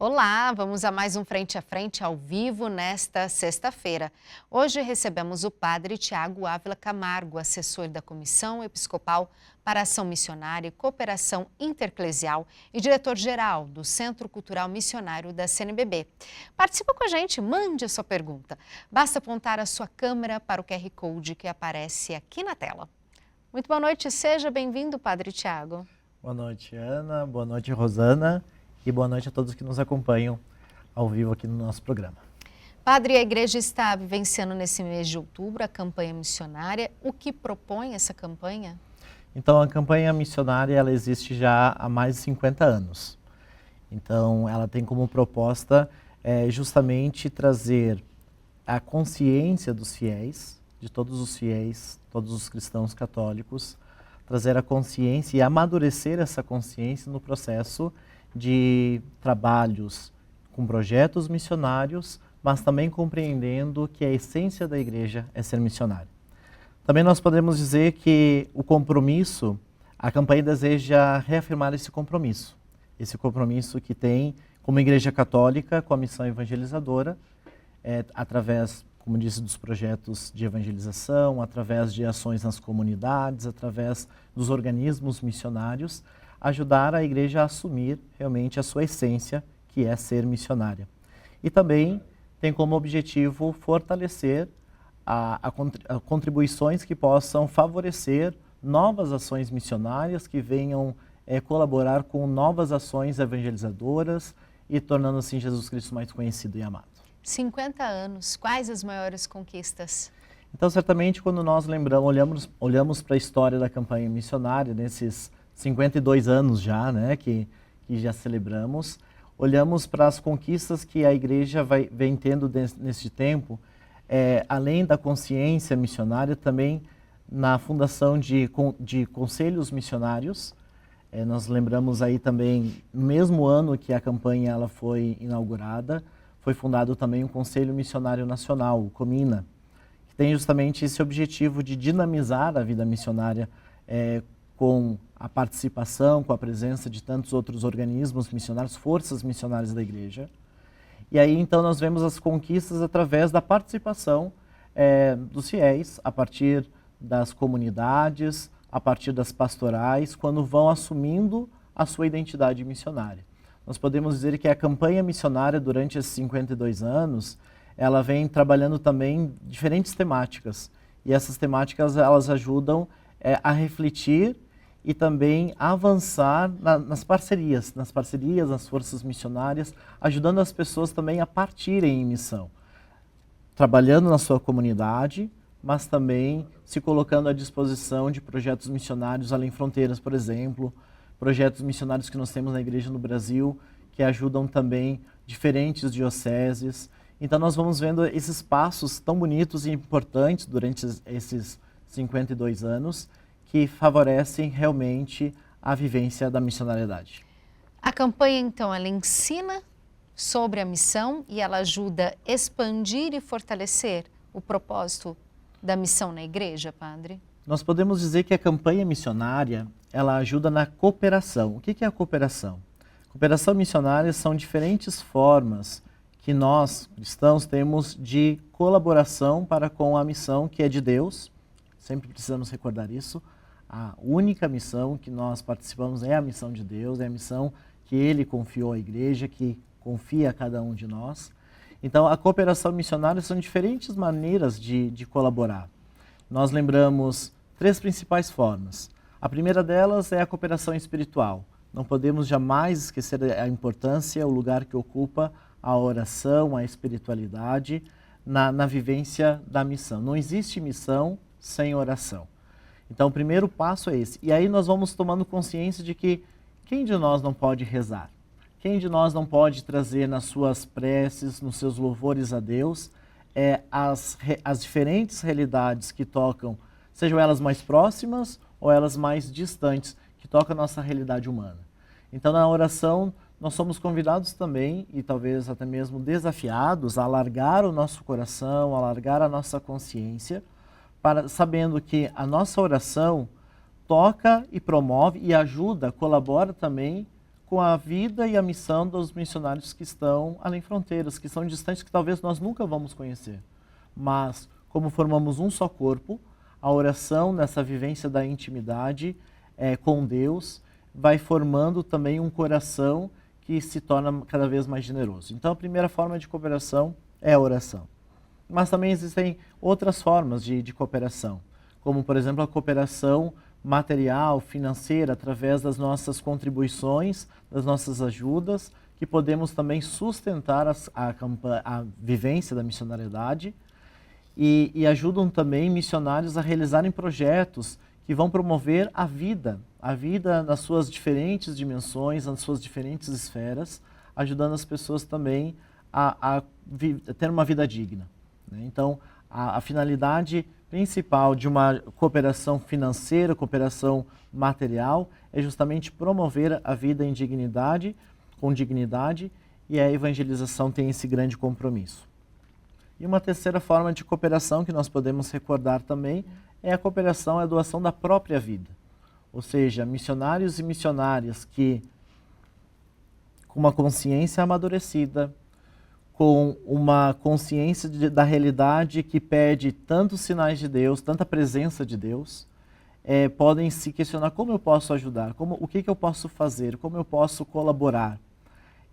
Olá, vamos a mais um Frente a Frente ao vivo nesta sexta-feira. Hoje recebemos o padre Tiago Ávila Camargo, assessor da Comissão Episcopal para Ação Missionária e Cooperação Intereclesial e diretor-geral do Centro Cultural Missionário da CNBB. Participa com a gente, mande a sua pergunta. Basta apontar a sua câmera para o QR Code que aparece aqui na tela. Muito boa noite, seja bem-vindo, padre Tiago. Boa noite, Ana. Boa noite, Rosana. E boa noite a todos que nos acompanham ao vivo aqui no nosso programa. Padre, a igreja está vivenciando nesse mês de outubro a campanha missionária. O que propõe essa campanha? Então, a campanha missionária ela existe já há mais de 50 anos. Então, ela tem como proposta justamente trazer a consciência dos fiéis, de todos os fiéis, todos os cristãos católicos, trazer a consciência e amadurecer essa consciência no processo de trabalhos com projetos missionários, mas também compreendendo que a essência da igreja é ser missionário. Também nós podemos dizer que o compromisso, a campanha deseja reafirmar esse compromisso que tem como igreja católica com a missão evangelizadora, através, como disse, dos projetos de evangelização, através de ações nas comunidades, através dos organismos missionários, ajudar a igreja a assumir realmente a sua essência, que é ser missionária. E também tem como objetivo fortalecer contribuições que possam favorecer novas ações missionárias, que venham colaborar com novas ações evangelizadoras e tornando assim Jesus Cristo mais conhecido e amado. 50 anos, quais as maiores conquistas? Então, certamente, quando nós olhamos para a história da campanha missionária, nesses 52 anos já, né, que já celebramos, olhamos para as conquistas que a igreja vem tendo nesse tempo, além da consciência missionária, também na fundação de conselhos missionários. Nós lembramos aí também, no mesmo ano que a campanha ela foi inaugurada, foi fundado também um Conselho Missionário Nacional, o COMINA, que tem justamente esse objetivo de dinamizar a vida missionária com a participação, com a presença de tantos outros organismos missionários, forças missionárias da igreja. E aí então nós vemos as conquistas através da participação dos fiéis, a partir das comunidades, a partir das pastorais, quando vão assumindo a sua identidade missionária. Nós podemos dizer que a campanha missionária durante esses 52 anos, ela vem trabalhando também diferentes temáticas. E essas temáticas elas ajudam a refletir e também avançar nas parcerias, nas forças missionárias, ajudando as pessoas também a partirem em missão, trabalhando na sua comunidade, mas também se colocando à disposição de projetos missionários além fronteiras, por exemplo, projetos missionários que nós temos na igreja no Brasil, que ajudam também diferentes dioceses. Então nós vamos vendo esses passos tão bonitos e importantes durante esses 52 anos, que favorecem realmente a vivência da missionariedade. A campanha, então, ela ensina sobre a missão e ela ajuda a expandir e fortalecer o propósito da missão na igreja, padre? Nós podemos dizer que a campanha missionária, ela ajuda na cooperação. O que é a cooperação? Cooperação missionária são diferentes formas que nós, cristãos, temos de colaboração para com a missão que é de Deus. Sempre precisamos recordar isso. A única missão que nós participamos é a missão de Deus, é a missão que Ele confiou à igreja, que confia a cada um de nós. Então, a cooperação missionária são diferentes maneiras de colaborar. Nós lembramos 3 principais formas. A primeira delas é a cooperação espiritual. Não podemos jamais esquecer a importância, o lugar que ocupa a oração, a espiritualidade na vivência da missão. Não existe missão sem oração. Então, o primeiro passo é esse. E aí nós vamos tomando consciência de que quem de nós não pode rezar? Quem de nós não pode trazer nas suas preces, nos seus louvores a Deus, as diferentes realidades que tocam, sejam elas mais próximas ou elas mais distantes, que tocam a nossa realidade humana. Então, na oração, nós somos convidados também, e talvez até mesmo desafiados, a alargar o nosso coração, a alargar a nossa consciência, sabendo que a nossa oração toca e promove e ajuda, colabora também com a vida e a missão dos missionários que estão além fronteiras, que são distantes, que talvez nós nunca vamos conhecer. Mas, como formamos um só corpo, a oração nessa vivência da intimidade com Deus vai formando também um coração que se torna cada vez mais generoso. Então, a primeira forma de cooperação é a oração. Mas também existem outras formas de cooperação, como, por exemplo, a cooperação material, financeira, através das nossas contribuições, das nossas ajudas, que podemos também sustentar a vivência da missionariedade e ajudam também missionários a realizarem projetos que vão promover a vida nas suas diferentes dimensões, nas suas diferentes esferas, ajudando as pessoas também a ter uma vida digna. Então, a finalidade principal de uma cooperação financeira, cooperação material, é justamente promover a vida em dignidade, com dignidade, e a evangelização tem esse grande compromisso. E uma terceira forma de cooperação que nós podemos recordar também é a cooperação, a doação da própria vida. Ou seja, missionários e missionárias que, com uma consciência amadurecida, com uma consciência da realidade que pede tantos sinais de Deus, tanta presença de Deus, podem se questionar como eu posso ajudar, o que eu posso fazer, como eu posso colaborar.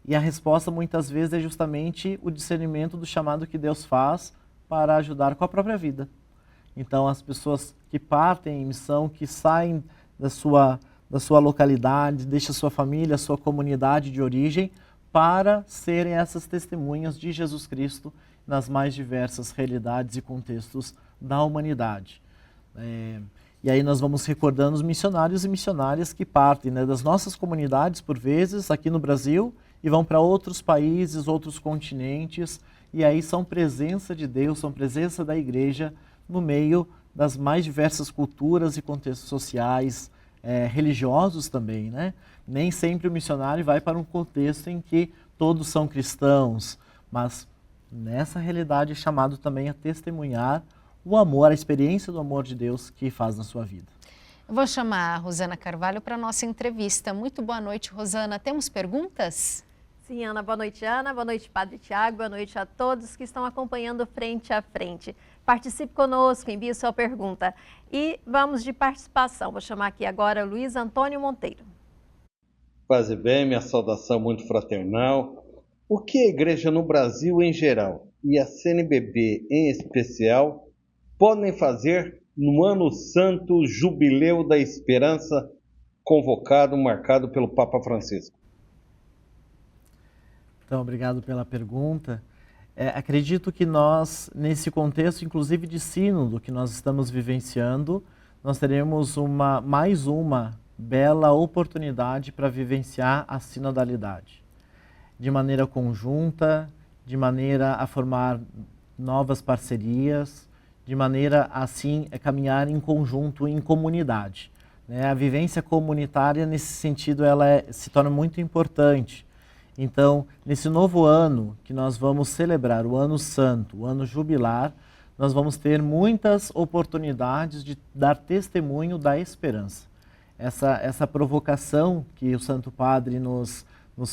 E a resposta muitas vezes é justamente o discernimento do chamado que Deus faz para ajudar com a própria vida. Então, as pessoas que partem em missão, que saem da sua localidade, deixam sua família, sua comunidade de origem, para serem essas testemunhas de Jesus Cristo nas mais diversas realidades e contextos da humanidade. E aí nós vamos recordando os missionários e missionárias que partem das nossas comunidades, por vezes, aqui no Brasil, e vão para outros países, outros continentes, e aí são presença de Deus, são presença da igreja no meio das mais diversas culturas e contextos sociais, religiosos também, né? Nem sempre o missionário vai para um contexto em que todos são cristãos, mas nessa realidade é chamado também a testemunhar o amor, a experiência do amor de Deus que faz na sua vida. Eu vou chamar a Rosana Carvalho para a nossa entrevista. Muito boa noite, Rosana. Temos perguntas? Sim, Ana. Boa noite, Ana. Boa noite, Padre Tiago. Boa noite a todos que estão acompanhando Frente a Frente. Participe conosco, envie sua pergunta. E vamos de participação. Vou chamar aqui agora o Luiz Antônio Monteiro. Paz e bem, minha saudação muito fraternal. O que a igreja no Brasil em geral e a CNBB em especial podem fazer no Ano Santo Jubileu da Esperança marcado pelo Papa Francisco? Então, obrigado pela pergunta. Acredito que nós, nesse contexto, inclusive de sínodo que nós estamos vivenciando, nós teremos mais uma bela oportunidade para vivenciar a sinodalidade. De maneira conjunta, de maneira a formar novas parcerias, de maneira assim a caminhar em conjunto, em comunidade. A vivência comunitária, nesse sentido, ela se torna muito importante. Então, nesse novo ano que nós vamos celebrar, o Ano Santo, o Ano Jubilar, nós vamos ter muitas oportunidades de dar testemunho da esperança. Essa provocação que o Santo Padre nos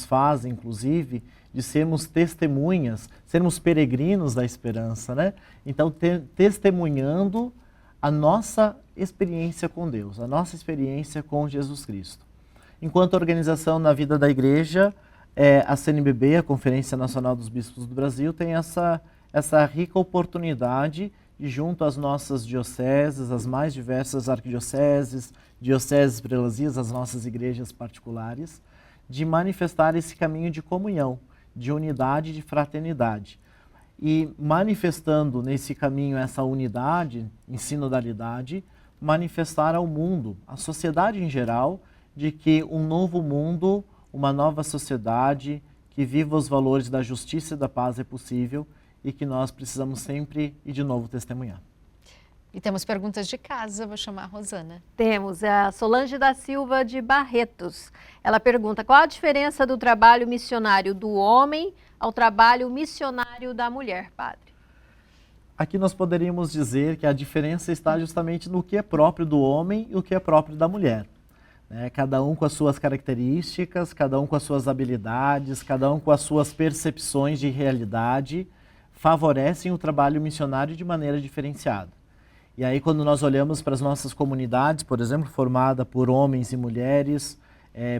faz, inclusive, de sermos testemunhas, sermos peregrinos da esperança, né? Então, testemunhando a nossa experiência com Deus, a nossa experiência com Jesus Cristo. Enquanto organização na vida da Igreja, a CNBB, a Conferência Nacional dos Bispos do Brasil, tem essa rica oportunidade de, junto às nossas dioceses, as mais diversas arquidioceses, dioceses, prelazias, as nossas igrejas particulares, de manifestar esse caminho de comunhão, de unidade, de fraternidade. E manifestando nesse caminho essa unidade, em sinodalidade, manifestar ao mundo, à sociedade em geral, de que um novo mundo, uma nova sociedade que viva os valores da justiça e da paz é possível e que nós precisamos sempre e de novo testemunhar. E temos perguntas de casa, vou chamar a Rosana. Temos a Solange da Silva de Barretos. Ela pergunta: qual a diferença do trabalho missionário do homem ao trabalho missionário da mulher, padre? Aqui nós poderíamos dizer que a diferença está justamente no que é próprio do homem e o que é próprio da mulher. né? Cada um com as suas características, cada um com as suas habilidades, cada um com as suas percepções de realidade, favorecem o trabalho missionário de maneira diferenciada. E aí, quando nós olhamos para as nossas comunidades, por exemplo, formada por homens e mulheres,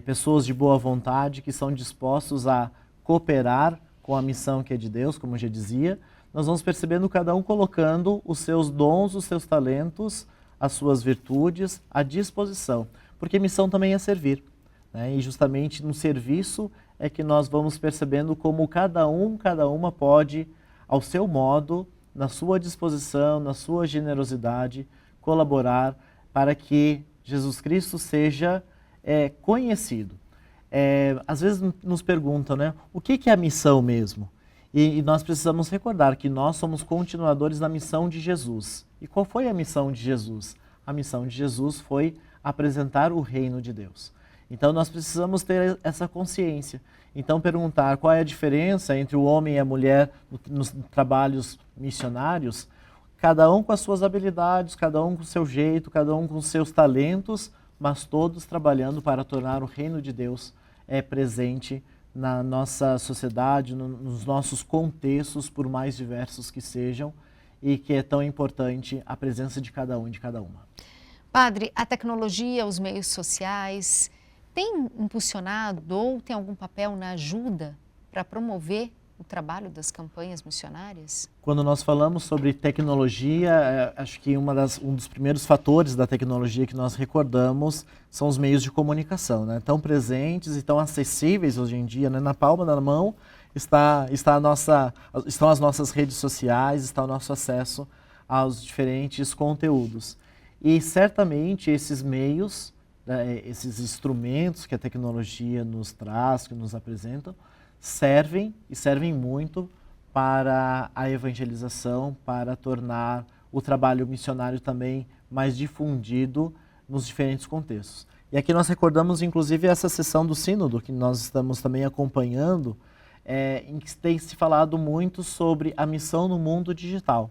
pessoas de boa vontade que são dispostos a cooperar com a missão que é de Deus, como eu já dizia, nós vamos percebendo cada um colocando os seus dons, os seus talentos, as suas virtudes à disposição. Porque missão também é servir, né? E justamente no serviço é que nós vamos percebendo como cada uma pode, ao seu modo, na sua disposição, na sua generosidade, colaborar para que Jesus Cristo seja conhecido. Às vezes nos perguntam, né, o que é a missão mesmo? E nós precisamos recordar que nós somos continuadores da missão de Jesus. E qual foi a missão de Jesus? A missão de Jesus foi apresentar o reino de Deus. Então nós precisamos ter essa consciência. Então perguntar qual é a diferença entre o homem e a mulher nos trabalhos missionários, cada um com as suas habilidades, cada um com o seu jeito, cada um com os seus talentos, mas todos trabalhando para tornar o reino de Deus presente na nossa sociedade, nos nossos contextos, por mais diversos que sejam, e que é tão importante a presença de cada um e de cada uma. Padre, a tecnologia, os meios sociais, tem impulsionado ou tem algum papel na ajuda para promover o trabalho das campanhas missionárias? Quando nós falamos sobre tecnologia, acho que um dos primeiros fatores da tecnologia que nós recordamos são os meios de comunicação, né? Tão presentes e tão acessíveis hoje em dia, né? Na palma da mão estão as nossas redes sociais, está o nosso acesso aos diferentes conteúdos. E certamente esses meios, né, esses instrumentos que a tecnologia nos traz, que nos apresentam, servem muito para a evangelização, para tornar o trabalho missionário também mais difundido nos diferentes contextos. E aqui nós recordamos, inclusive, essa sessão do Sínodo, que nós estamos também acompanhando, em que tem se falado muito sobre a missão no mundo digital.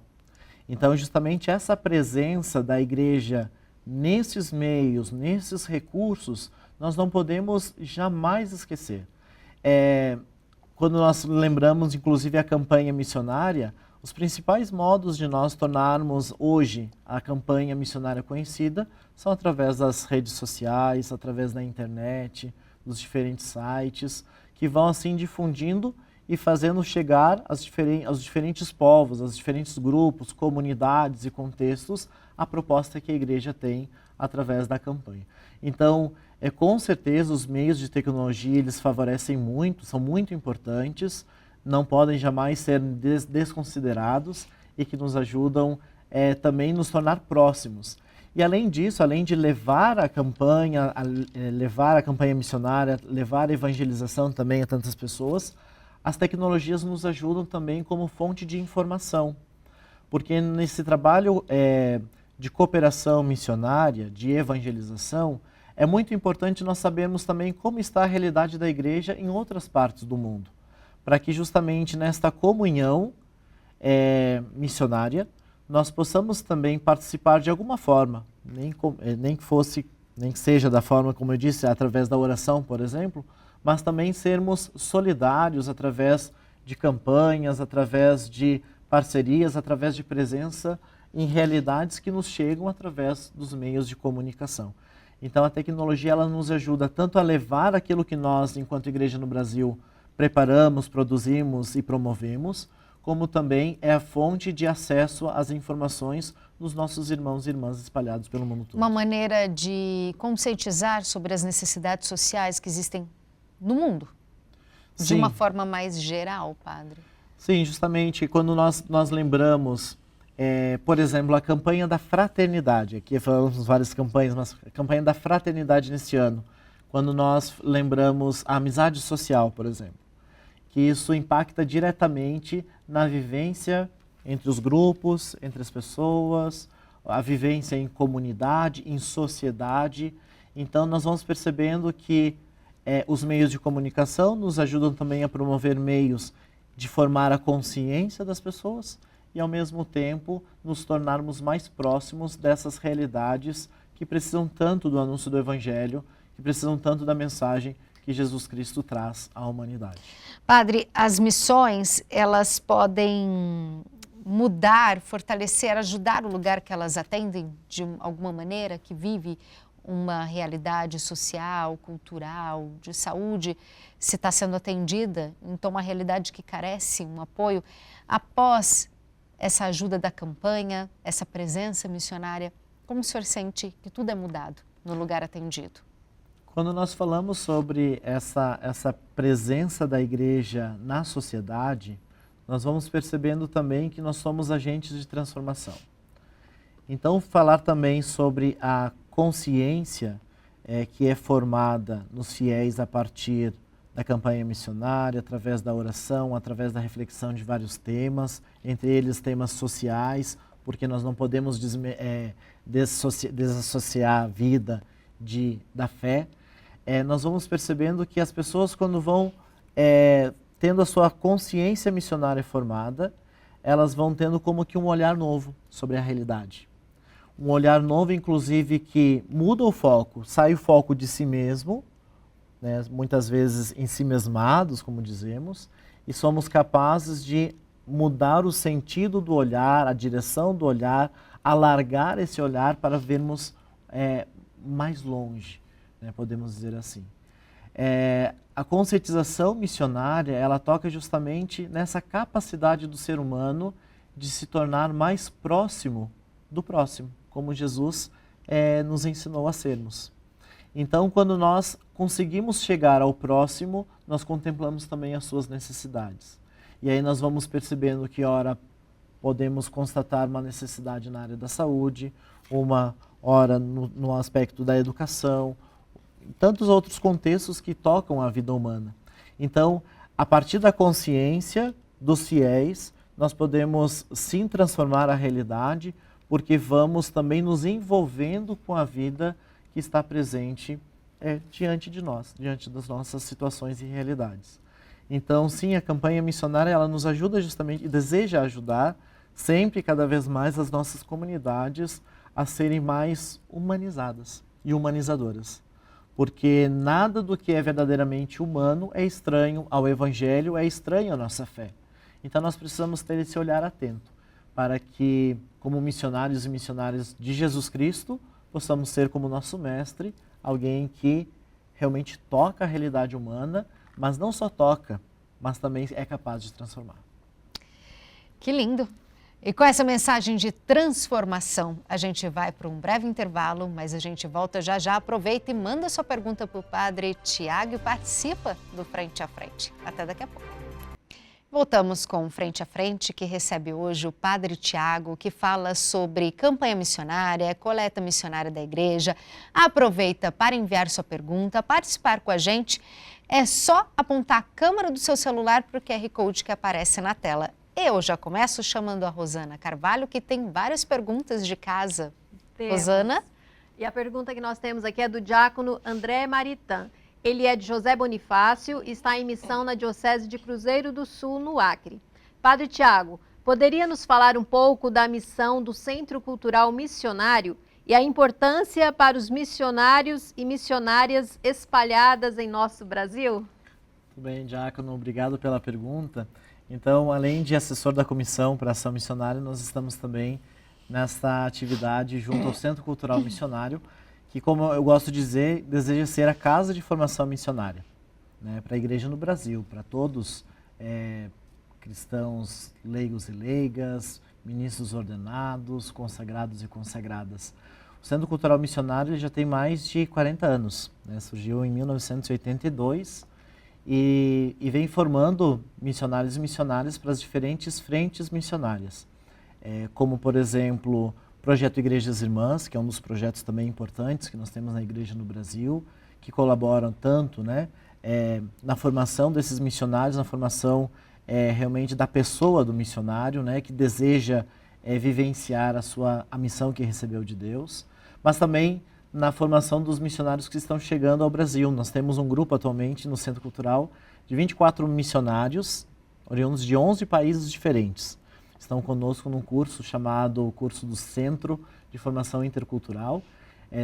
Então, justamente essa presença da igreja nesses meios, nesses recursos, nós não podemos jamais esquecer. Quando nós lembramos, inclusive, a campanha missionária, os principais modos de nós tornarmos hoje a campanha missionária conhecida são através das redes sociais, através da internet, dos diferentes sites, que vão assim difundindo e fazendo chegar aos diferentes povos, aos diferentes grupos, comunidades e contextos, a proposta que a igreja tem através da campanha. Então, com certeza os meios de tecnologia eles favorecem muito, são muito importantes, não podem jamais ser desconsiderados e que nos ajudam também nos tornar próximos. E além disso, além de levar a campanha missionária, levar a evangelização também a tantas pessoas, as tecnologias nos ajudam também como fonte de informação. Porque nesse trabalho de cooperação missionária, de evangelização, é muito importante nós sabermos também como está a realidade da igreja em outras partes do mundo, para que justamente nesta comunhão missionária nós possamos também participar de alguma forma, nem que seja da forma, como eu disse, através da oração, por exemplo, mas também sermos solidários através de campanhas, através de parcerias, através de presença em realidades que nos chegam através dos meios de comunicação. Então a tecnologia ela nos ajuda tanto a levar aquilo que nós, enquanto igreja no Brasil, preparamos, produzimos e promovemos, como também é a fonte de acesso às informações dos nossos irmãos e irmãs espalhados pelo mundo todo. Uma maneira de conscientizar sobre as necessidades sociais que existem no mundo, de uma forma mais geral, padre? Sim, justamente quando nós lembramos, por exemplo, a campanha da fraternidade, aqui falamos várias campanhas, mas a campanha da fraternidade neste ano, quando nós lembramos a amizade social, por exemplo, que isso impacta diretamente na vivência entre os grupos, entre as pessoas, a vivência em comunidade, em sociedade. Então nós vamos percebendo que os meios de comunicação nos ajudam também a promover meios de formar a consciência das pessoas e, ao mesmo tempo, nos tornarmos mais próximos dessas realidades que precisam tanto do anúncio do Evangelho, que precisam tanto da mensagem que Jesus Cristo traz à humanidade. Padre, as missões, elas podem mudar, fortalecer, ajudar o lugar que elas atendem de alguma maneira, que vive uma realidade social, cultural, de saúde, se está sendo atendida, então uma realidade que carece um apoio. Após essa ajuda da campanha, essa presença missionária, como o senhor sente que tudo é mudado no lugar atendido? Quando nós falamos sobre essa presença da igreja na sociedade, nós vamos percebendo também que nós somos agentes de transformação. Então, falar também sobre a consciência que é formada nos fiéis a partir da campanha missionária, através da oração, através da reflexão de vários temas, entre eles temas sociais, porque nós não podemos desassociar a vida da fé. Nós vamos percebendo que as pessoas, quando vão tendo a sua consciência missionária formada, elas vão tendo como que um olhar novo sobre a realidade. Um olhar novo, inclusive, que muda o foco, sai o foco de si mesmo, né, muitas vezes em si mesmados, como dizemos, e somos capazes de mudar o sentido do olhar, a direção do olhar, alargar esse olhar para vermos mais longe, né, podemos dizer assim. A conscientização missionária, ela toca justamente nessa capacidade do ser humano de se tornar mais próximo do próximo, como Jesus nos ensinou a sermos. Então, quando nós conseguimos chegar ao próximo, nós contemplamos também as suas necessidades. E aí nós vamos percebendo que, ora, podemos constatar uma necessidade na área da saúde, ora no aspecto da educação, tantos outros contextos que tocam a vida humana. Então, a partir da consciência dos fiéis, nós podemos sim transformar a realidade, porque vamos também nos envolvendo com a vida que está presente diante de nós, diante das nossas situações e realidades. Então, sim, a campanha missionária, ela nos ajuda justamente e deseja ajudar sempre, cada vez mais, as nossas comunidades a serem mais humanizadas e humanizadoras. Porque nada do que é verdadeiramente humano é estranho ao Evangelho, é estranho à nossa fé. Então nós precisamos ter esse olhar atento para que, como missionários e missionárias de Jesus Cristo, possamos ser como nosso mestre, alguém que realmente toca a realidade humana, mas não só toca, mas também é capaz de transformar. Que lindo! E com essa mensagem de transformação, a gente vai para um breve intervalo, mas a gente volta já já. Aproveita e manda sua pergunta para o Padre Tiago e participa do Frente a Frente. Até daqui a pouco. Voltamos com o Frente a Frente, que recebe hoje o Padre Tiago, que fala sobre campanha missionária, coleta missionária da igreja. Aproveita para enviar sua pergunta, participar com a gente. É só apontar a câmera do seu celular para o QR Code que aparece na tela. Eu já começo chamando a Rosana Carvalho, que tem várias perguntas de casa. Rosana? E a pergunta que nós temos aqui é do diácono André Maritan. Ele é de José Bonifácio e está em missão na Diocese de Cruzeiro do Sul, no Acre. Padre Tiago, poderia nos falar um pouco da missão do Centro Cultural Missionário e a importância para os missionários e missionárias espalhadas em nosso Brasil? Tudo bem, diácono, obrigado pela pergunta. Então, além de assessor da Comissão para Ação Missionária, nós estamos também nesta atividade junto ao Centro Cultural Missionário, que, como eu gosto de dizer, deseja ser a casa de formação missionária, né, para a igreja no Brasil, para todos cristãos leigos e leigas, ministros ordenados, consagrados e consagradas. O Centro Cultural Missionário ele já tem mais de 40 anos, né, surgiu em 1982, e vem formando missionários e missionárias para as diferentes frentes missionárias, como, por exemplo, o Projeto Igrejas Irmãs, que é um dos projetos também importantes que nós temos na igreja no Brasil, que colaboram tanto, né, na formação desses missionários, na formação realmente da pessoa do missionário, né, que deseja vivenciar a missão que recebeu de Deus, mas também na formação dos missionários que estão chegando ao Brasil. Nós temos um grupo atualmente no Centro Cultural de 24 missionários, oriundos de 11 países diferentes. Estão conosco num curso chamado Curso do Centro de Formação Intercultural,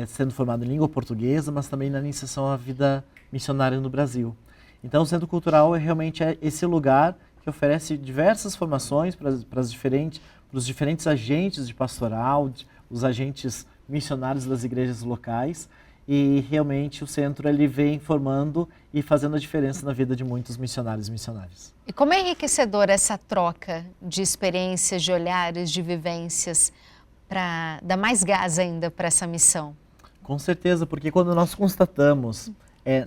sendo formado em língua portuguesa, mas também na iniciação à vida missionária no Brasil. Então, o Centro Cultural realmente é esse lugar que oferece diversas formações para os diferentes agentes de pastoral, os agentes missionários das igrejas locais, e realmente o centro ele vem formando e fazendo a diferença na vida de muitos missionários e missionárias. E como é enriquecedora essa troca de experiências, de olhares, de vivências, para dar mais gás ainda para essa missão? Com certeza, porque quando nós constatamos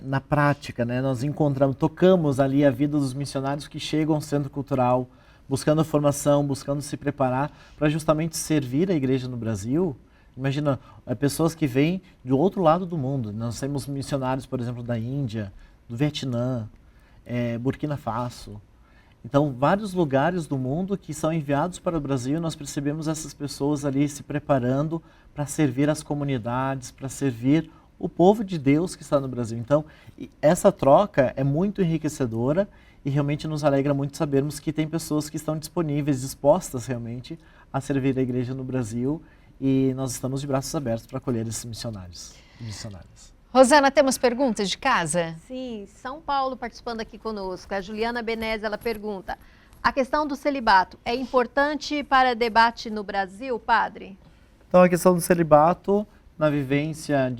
na prática, né, nós encontramos, tocamos ali a vida dos missionários que chegam ao Centro Cultural, buscando formação, buscando se preparar para justamente servir a igreja no Brasil. Imagina, pessoas que vêm do outro lado do mundo. Nós temos missionários, por exemplo, da Índia, do Vietnã, Burkina Faso. Então, vários lugares do mundo que são enviados para o Brasil, nós percebemos essas pessoas ali se preparando para servir as comunidades, para servir o povo de Deus que está no Brasil. Então, essa troca é muito enriquecedora e realmente nos alegra muito sabermos que tem pessoas que estão disponíveis, dispostas realmente a servir a igreja no Brasil, e nós estamos de braços abertos para acolher esses missionários e missionárias. Rosana, temos perguntas de casa? Sim, São Paulo participando aqui conosco. A Juliana Benez, ela pergunta: a questão do celibato é importante para debate no Brasil, padre? Então, a questão do celibato, na vivência,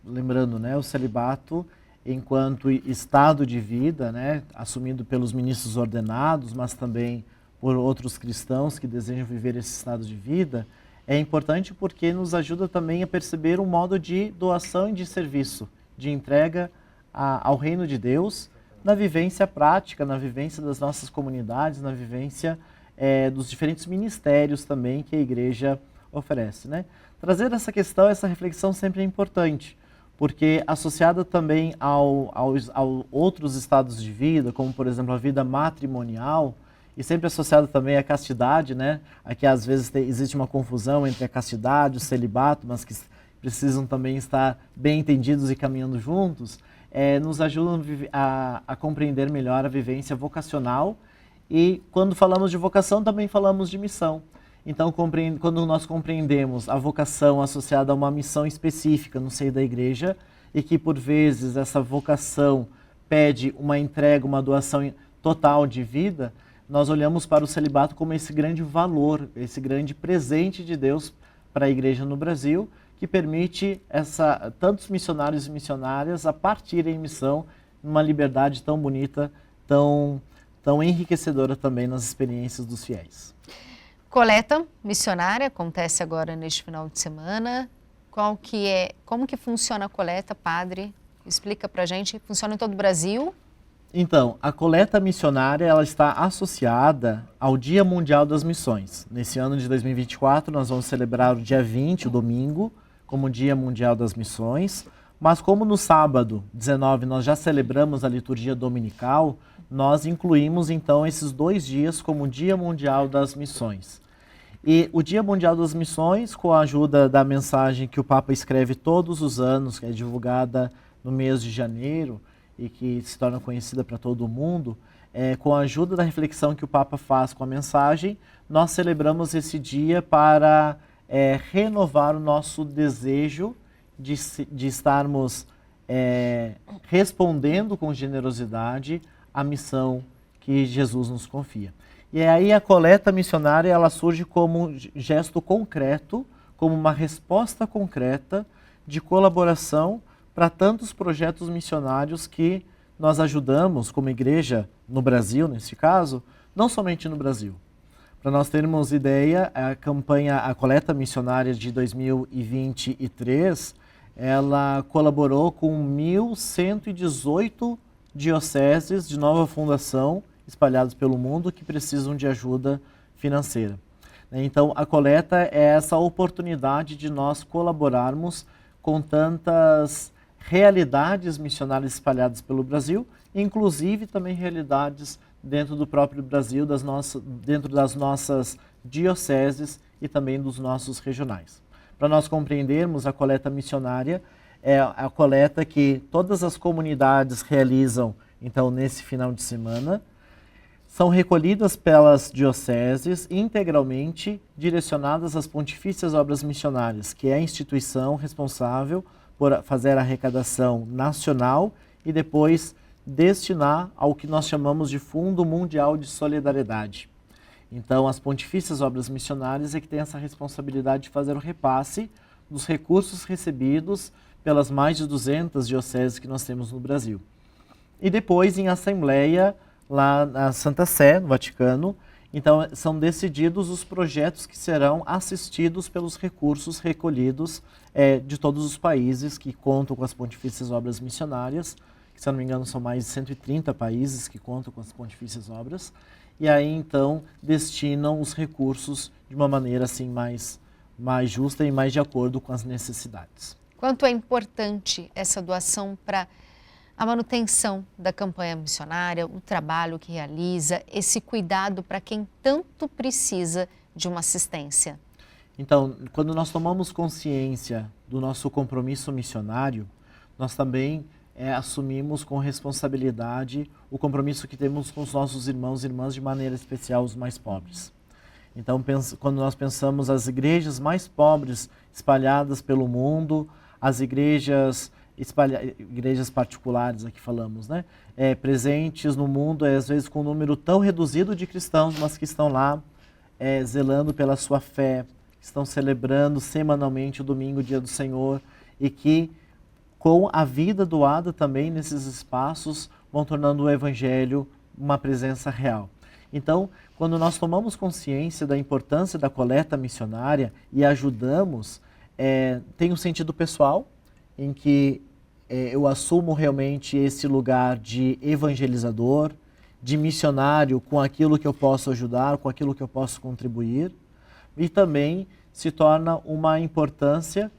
lembrando, né, o celibato enquanto estado de vida, né, assumido pelos ministros ordenados, mas também por outros cristãos que desejam viver esse estado de vida, é importante porque nos ajuda também a perceber um modo de doação e de serviço, de entrega ao reino de Deus, na vivência prática, na vivência das nossas comunidades, na vivência dos diferentes ministérios também que a igreja oferece, né? Trazer essa questão, essa reflexão sempre é importante, porque associada também a outros estados de vida, como por exemplo a vida matrimonial, e sempre associado também à castidade, né? Aqui às vezes existe uma confusão entre a castidade, o celibato, mas que precisam também estar bem entendidos e caminhando juntos, nos ajudam a compreender melhor a vivência vocacional. E quando falamos de vocação, também falamos de missão. Então, quando nós compreendemos a vocação associada a uma missão específica no seio da igreja, e que por vezes essa vocação pede uma entrega, uma doação total de vida, nós olhamos para o celibato como esse grande valor, esse grande presente de Deus para a igreja no Brasil, que permite tantos missionários e missionárias a partirem em missão numa liberdade tão bonita, tão enriquecedora também nas experiências dos fiéis. Coleta missionária acontece agora neste final de semana. Como que funciona a coleta, padre? Explica pra gente. Funciona em todo o Brasil? Então, a coleta missionária ela está associada ao Dia Mundial das Missões. Nesse ano de 2024, nós vamos celebrar o dia 20, o domingo, como Dia Mundial das Missões. Mas como no sábado, 19, nós já celebramos a liturgia dominical, nós incluímos então esses 2 dias como Dia Mundial das Missões. E o Dia Mundial das Missões, com a ajuda da mensagem que o Papa escreve todos os anos, que é divulgada no mês de janeiro, e que se torna conhecida para todo o mundo, com a ajuda da reflexão que o Papa faz com a mensagem, nós celebramos esse dia para renovar o nosso desejo de estarmos respondendo com generosidade à missão que Jesus nos confia. E aí a coleta missionária ela surge como um gesto concreto, como uma resposta concreta de colaboração para tantos projetos missionários que nós ajudamos como igreja no Brasil, nesse caso, não somente no Brasil. Para nós termos ideia, a coleta missionária de 2023, ela colaborou com 1.118 dioceses de nova fundação espalhados pelo mundo que precisam de ajuda financeira. Então, a coleta é essa oportunidade de nós colaborarmos com tantas realidades missionárias espalhadas pelo Brasil, inclusive também realidades dentro do próprio Brasil, dentro das nossas dioceses e também dos nossos regionais. Para nós compreendermos, a coleta missionária é a coleta que todas as comunidades realizam, então, nesse final de semana, são recolhidas pelas dioceses integralmente direcionadas às Pontifícias Obras Missionárias, que é a instituição responsável por fazer a arrecadação nacional e depois destinar ao que nós chamamos de Fundo Mundial de Solidariedade. Então, as Pontifícias Obras Missionárias é que tem essa responsabilidade de fazer o repasse dos recursos recebidos pelas mais de 200 dioceses que nós temos no Brasil. E depois, em assembleia, lá na Santa Sé, no Vaticano, então são decididos os projetos que serão assistidos pelos recursos recolhidos de todos os países que contam com as Pontifícias Obras Missionárias, que, se eu não me engano, são mais de 130 países que contam com as Pontifícias Obras, e aí então destinam os recursos de uma maneira assim mais justa e mais de acordo com as necessidades. Quanto é importante essa doação para a manutenção da campanha missionária, o trabalho que realiza, esse cuidado para quem tanto precisa de uma assistência? Então, quando nós tomamos consciência do nosso compromisso missionário, nós também assumimos com responsabilidade o compromisso que temos com os nossos irmãos e irmãs, de maneira especial os mais pobres. Então, quando nós pensamos as igrejas mais pobres espalhadas pelo mundo, as igrejas particulares, aqui falamos, né? Presentes no mundo, às vezes com um número tão reduzido de cristãos, mas que estão lá zelando pela sua fé, estão celebrando semanalmente o domingo, o dia do Senhor, e que com a vida doada também nesses espaços vão tornando o Evangelho uma presença real. Então, quando nós tomamos consciência da importância da coleta missionária e ajudamos, tem um sentido pessoal, em que eu assumo realmente esse lugar de evangelizador, de missionário com aquilo que eu posso ajudar, com aquilo que eu posso contribuir, e também se torna uma importância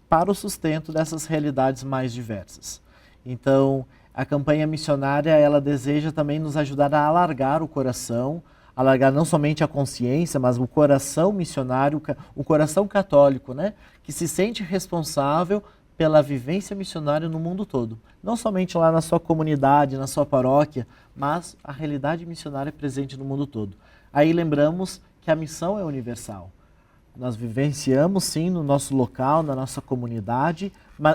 para o sustento dessas realidades mais diversas. Então, a campanha missionária, ela deseja também nos ajudar a alargar o coração, alargar não somente a consciência, mas o coração missionário, o coração católico, né, que se sente responsável pela vivência missionária no mundo todo. Não somente lá na sua comunidade, na sua paróquia, mas a realidade missionária é presente no mundo todo. Aí lembramos que a missão é universal. Nós vivenciamos, sim, no nosso local, na nossa comunidade,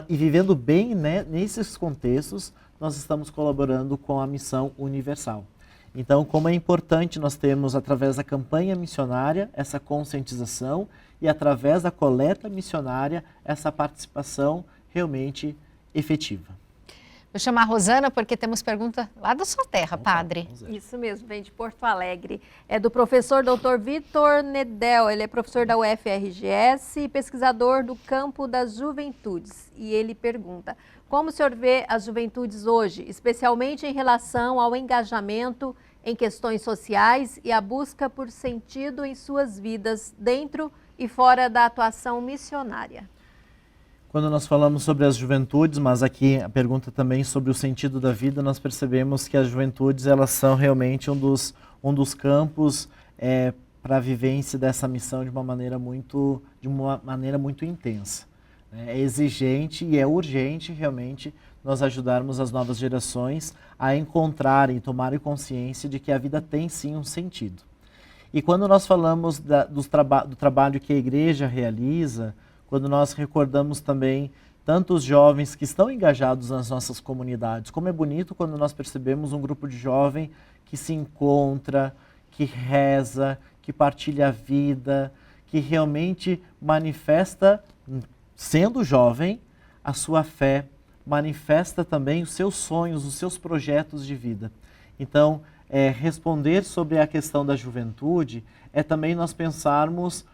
e vivendo bem, né, nesses contextos, nós estamos colaborando com a missão universal. Então, como é importante nós termos, através da campanha missionária, essa conscientização e, através da coleta missionária, essa participação realmente efetiva. Vou chamar a Rosana porque temos pergunta lá da sua terra, padre. Isso mesmo, vem de Porto Alegre. É do professor Dr. Vitor Nedel, ele é professor da UFRGS e pesquisador do campo das juventudes. E ele pergunta: como o senhor vê as juventudes hoje, especialmente em relação ao engajamento em questões sociais e a busca por sentido em suas vidas, dentro e fora da atuação missionária? Quando nós falamos sobre as juventudes, mas aqui a pergunta também sobre o sentido da vida, nós percebemos que as juventudes, elas são realmente um dos campos para a vivência dessa missão de uma maneira muito intensa. É exigente e é urgente realmente nós ajudarmos as novas gerações a encontrarem, tomarem consciência de que a vida tem sim um sentido. E quando nós falamos do trabalho que a igreja realiza, quando nós recordamos também tantos jovens que estão engajados nas nossas comunidades, como é bonito quando nós percebemos um grupo de jovem que se encontra, que reza, que partilha a vida, que realmente manifesta, sendo jovem, a sua fé, manifesta também os seus sonhos, os seus projetos de vida. Então, responder sobre a questão da juventude é também nós pensarmos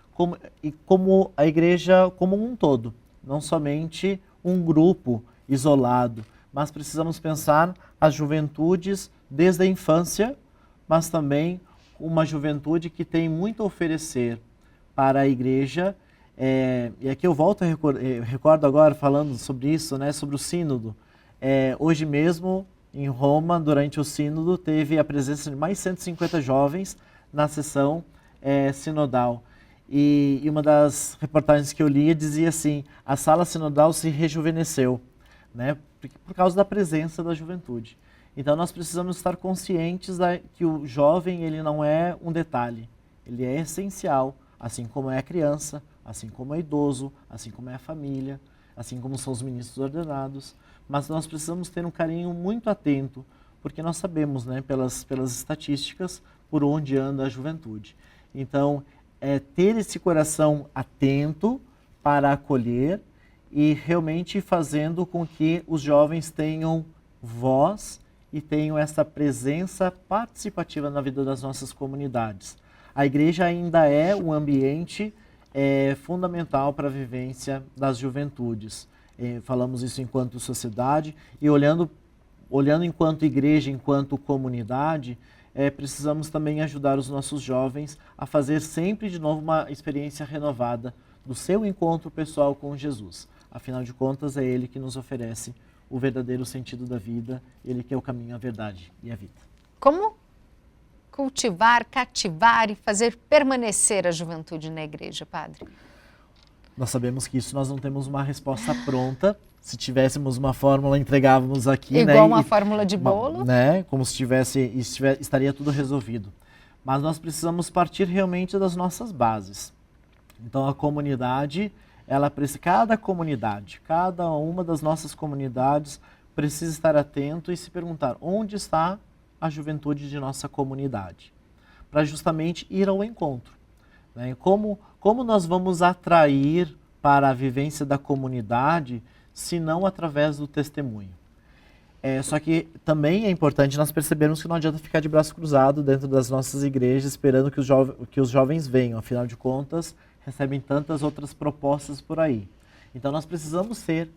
como a igreja como um todo, não somente um grupo isolado, mas precisamos pensar as juventudes desde a infância, mas também uma juventude que tem muito a oferecer para a igreja. E aqui eu volto recordo agora falando sobre isso, né, sobre o sínodo. Hoje mesmo, em Roma, durante o sínodo, teve a presença de mais 150 jovens na sessão sinodal. E uma das reportagens que eu li dizia assim: a sala sinodal se rejuvenesceu, né, por causa da presença da juventude. Então nós precisamos estar conscientes que o jovem ele não é um detalhe, ele é essencial, assim como é a criança, assim como é o idoso, assim como é a família, assim como são os ministros ordenados, mas nós precisamos ter um carinho muito atento, porque nós sabemos, né, pelas estatísticas, por onde anda a juventude. Então, ter esse coração atento para acolher e realmente fazendo com que os jovens tenham voz e tenham essa presença participativa na vida das nossas comunidades. A igreja ainda é um ambiente fundamental para a vivência das juventudes. Falamos isso enquanto sociedade e olhando enquanto igreja, enquanto comunidade, precisamos também ajudar os nossos jovens a fazer sempre de novo uma experiência renovada do seu encontro pessoal com Jesus. Afinal de contas, é Ele que nos oferece o verdadeiro sentido da vida, Ele que é o caminho, a verdade e a vida. Como cultivar, cativar e fazer permanecer a juventude na igreja, padre? Nós sabemos que isso nós não temos uma resposta pronta. Se tivéssemos uma fórmula, entregávamos aqui, igual uma fórmula de bolo, né? Como se estaria tudo resolvido. Mas nós precisamos partir realmente das nossas bases. Então a comunidade, cada comunidade, cada uma das nossas comunidades precisa estar atento e se perguntar onde está a juventude de nossa comunidade, para justamente ir ao encontro. Né? Como nós vamos atrair para a vivência da comunidade, se não através do testemunho? Só que também é importante nós percebermos que não adianta ficar de braço cruzado dentro das nossas igrejas esperando que os jovens venham. Afinal de contas, recebem tantas outras propostas por aí. Então nós precisamos ser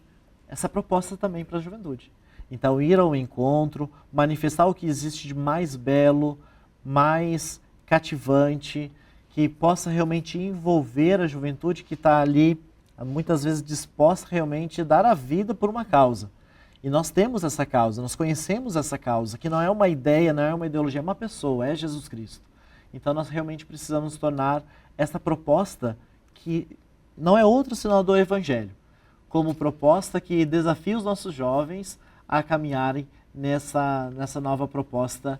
essa proposta também para a juventude. Então ir ao encontro, manifestar o que existe de mais belo, mais cativante, que possa realmente envolver a juventude que está ali, muitas vezes disposta realmente a dar a vida por uma causa. E nós temos essa causa, nós conhecemos essa causa, que não é uma ideia, não é uma ideologia, é uma pessoa, é Jesus Cristo. Então nós realmente precisamos tornar essa proposta, que não é outra senão do Evangelho, como proposta que desafia os nossos jovens a caminharem nessa nova proposta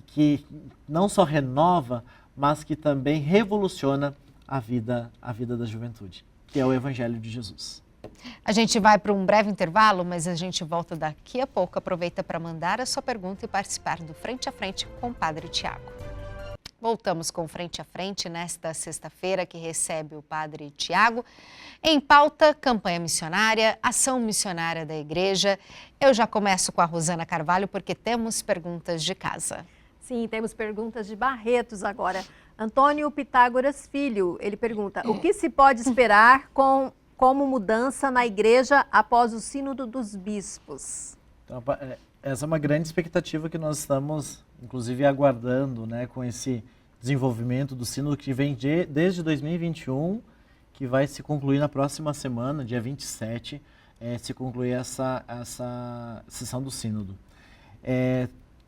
que não só renova, mas que também revoluciona a vida da juventude, que é o Evangelho de Jesus. A gente vai para um breve intervalo, mas a gente volta daqui a pouco. Aproveita para mandar a sua pergunta e participar do Frente a Frente com o Padre Tiago. Voltamos com Frente a Frente nesta sexta-feira, que recebe o Padre Tiago. Em pauta, campanha missionária, ação missionária da igreja. Eu já começo com a Rosana Carvalho, porque temos perguntas de casa. Sim, temos perguntas de Barretos agora. Antônio Pitágoras Filho, ele pergunta: o que se pode esperar como mudança na igreja após o Sínodo dos Bispos? Então, essa é uma grande expectativa que nós estamos, inclusive, aguardando, né, com esse desenvolvimento do Sínodo que vem desde 2021, que vai se concluir na próxima semana, dia 27, se concluir essa sessão do Sínodo.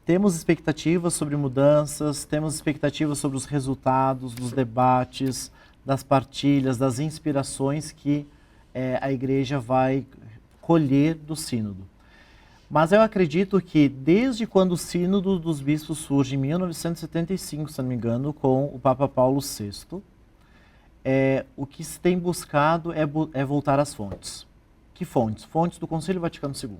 Temos expectativas sobre mudanças, temos expectativas sobre os resultados dos debates, das partilhas, das inspirações que a igreja vai colher do Sínodo. Mas eu acredito que desde quando o Sínodo dos Bispos surge, em 1975, se não me engano, com o Papa Paulo VI, o que se tem buscado é voltar às fontes. Que fontes? Fontes do Concílio Vaticano II.